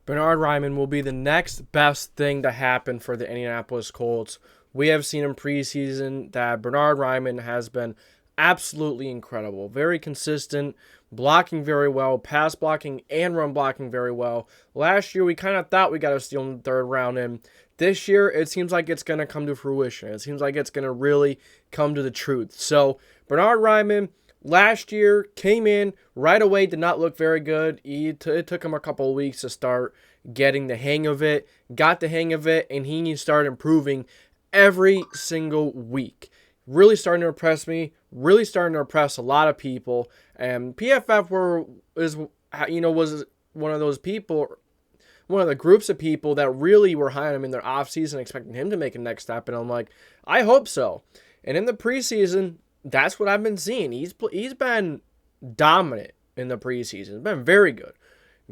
Bernhard Raimann will be the next best thing to happen for the Indianapolis Colts. We have seen in preseason that Bernhard Raimann has been absolutely incredible. Very consistent, blocking very well, pass blocking and run blocking very well. Last year, we kind of thought we got a steal in the third round, and this year, it seems like it's going to come to fruition. It seems like it's going to really come to the truth. So, Bernhard Raimann, last year, came in right away, did not look very good. It took him a couple of weeks to start getting the hang of it, got the hang of it, and he started improving every single week. Really starting to impress me, really starting to impress a lot of people. And PFF was one of those people, one of the groups of people that really were high on him in their offseason, expecting him to make a next step. And I'm like, I hope so. And in the preseason, that's what I've been seeing. He's been dominant in the preseason. He's been very good.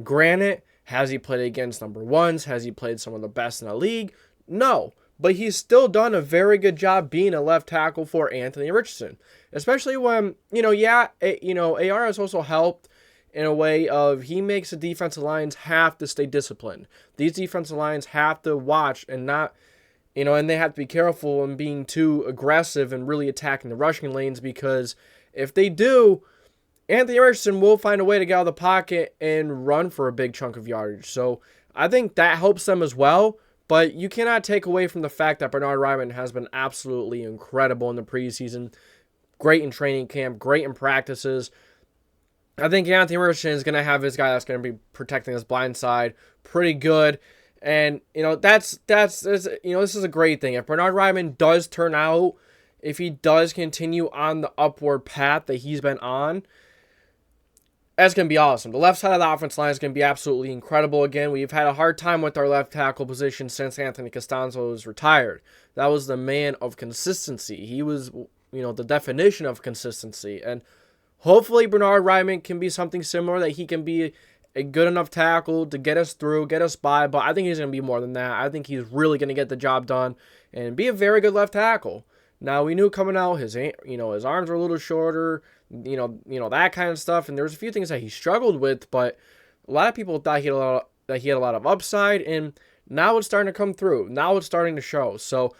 Granted, has he played against number ones? Has he played some of the best in the league? No. But he's still done a very good job being a left tackle for Anthony Richardson. Especially when, AR has also helped in a way of he makes the defensive lines have to stay disciplined. These defensive lines have to watch and not, and they have to be careful in being too aggressive and really attacking the rushing lanes, because if they do, Anthony Richardson will find a way to get out of the pocket and run for a big chunk of yardage. So I think that helps them as well. But you cannot take away from the fact that Bernhard Raimann has been absolutely incredible in the preseason. Great in training camp, great in practices. I think Anthony Richardson is going to have his guy that's going to be protecting his blind side pretty good. And, this is a great thing. If Bernhard Raimann does turn out, if he does continue on the upward path that he's been on, that's going to be awesome. The left side of the offense line is going to be absolutely incredible again. We've had a hard time with our left tackle position since Anthony Castanzo was retired. That was the man of consistency. He was, the definition of consistency. And hopefully Bernhard Raimann can be something similar, that he can be a good enough tackle to get us through, get us by. But I think he's going to be more than that. I think he's really going to get the job done and be a very good left tackle. Now, we knew coming out, his arms were a little shorter, that kind of stuff. And there was a few things that he struggled with, but a lot of people thought he had a lot of upside, and now it's starting to come through. Now it's starting to show. So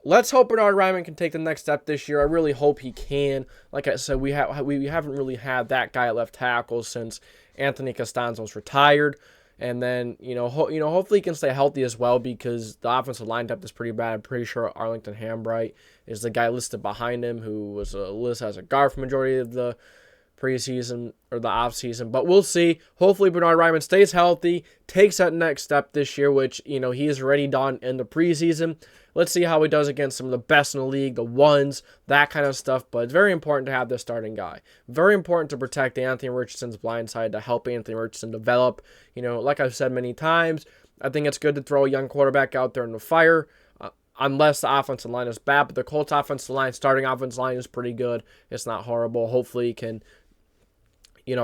let's hope Bernhard Raimann can take the next step this year. I really hope he can. Like I said, we haven't really had that guy at left tackle since Anthony Castanzo's retired. And then, hopefully he can stay healthy as well, because the offensive line depth is pretty bad. I'm pretty sure Arlington Hambright is the guy listed behind him, who was listed as a guard for majority of the preseason or the offseason. But we'll see. Hopefully Bernhard Raimann stays healthy, takes that next step this year, which, he has already done in the preseason. Let's see how he does against some of the best in the league, the ones, that kind of stuff. But it's very important to have this starting guy. Very important to protect Anthony Richardson's blind side, to help Anthony Richardson develop. Like I've said many times, I think it's good to throw a young quarterback out there in the fire, unless the offensive line is bad. But the Colts offensive line, starting offensive line, is pretty good. It's not horrible. Hopefully he can,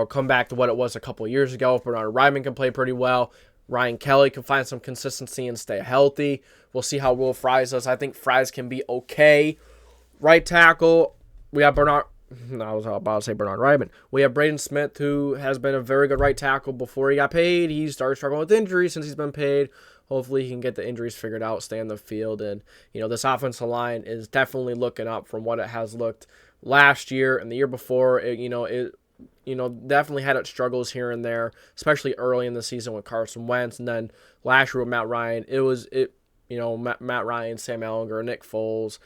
come back to what it was a couple of years ago. If Bernhard Raimann can play pretty well, Ryan Kelly can find some consistency and stay healthy. We'll see how Will Fries does. I think Fries can be okay. Right tackle, we have Bernhard Raimann. We have Braden Smith, who has been a very good right tackle before he got paid. He started struggling with injuries since he's been paid. Hopefully he can get the injuries figured out, stay on the field. And, this offensive line is definitely looking up from what it has looked last year and the year before. It definitely had its struggles here and there, especially early in the season with Carson Wentz. And then last year with Matt Ryan, Matt Ryan, Sam Ehlinger, Nick Foles.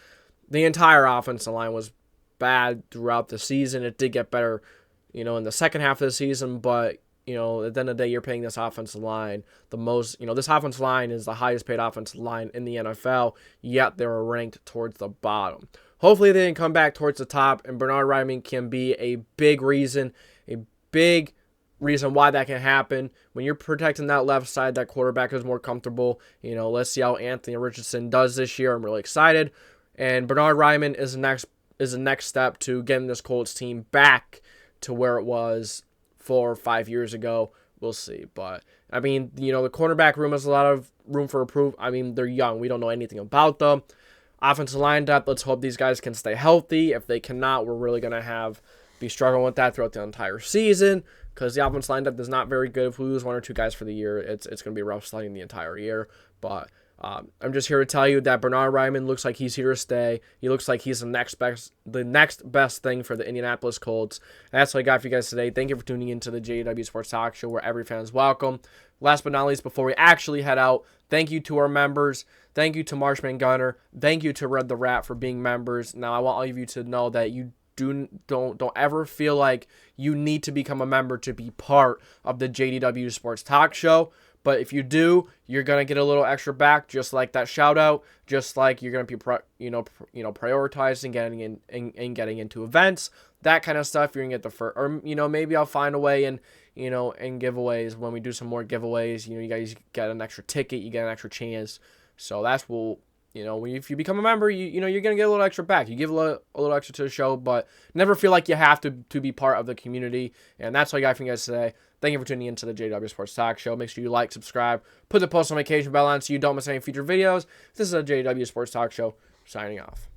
The entire offensive line was bad throughout the season. It did get better, in the second half of the season, but, at the end of the day, you're paying this offensive line the most. This offensive line is the highest paid offensive line in the NFL, yet they were ranked towards the bottom. Hopefully they can come back towards the top, and Bernhard Raimann can be a big reason why that can happen. When you're protecting that left side, that quarterback is more comfortable. Let's see how Anthony Richardson does this year. I'm really excited. And Bernhard Raimann is the next step to getting this Colts team back to where it was 4 or 5 years ago. We'll see. But, the cornerback room has a lot of room for improvement. They're young. We don't know anything about them. Offensive line depth, let's hope these guys can stay healthy. If they cannot, we're really going to be struggling with that throughout the entire season. because the offense line depth is not very good. If we lose one or two guys for the year, it's going to be rough sledding the entire year. But I'm just here to tell you that Bernhard Raimann looks like he's here to stay. He looks like he's the next best thing for the Indianapolis Colts. And that's what I got for you guys today. Thank you for tuning into the JDW Sports Talk Show, where every fan is welcome. Last but not least, before we actually head out, thank you to our members. Thank you to Marshman Gunner. Thank you to Red the Rat for being members. Now, I want all of you to know that you don't ever feel like you need to become a member to be part of the JDW Sports Talk Show. But if you do, you're gonna get a little extra back, just like that shout out, just like you're gonna be prioritizing getting into events, that kind of stuff. You're gonna get the first, or maybe I'll find a way in giveaways when we do some more giveaways. You guys get an extra ticket, you get an extra chance. So that's what. If you become a member, you're going to get a little extra back. You give a little extra to the show, but never feel like you have to be part of the community. And that's all I got for you guys today. Thank you for tuning in to the JW Sports Talk Show. Make sure you like, subscribe, put the post notification bell on so you don't miss any future videos. This is a JW Sports Talk Show, signing off.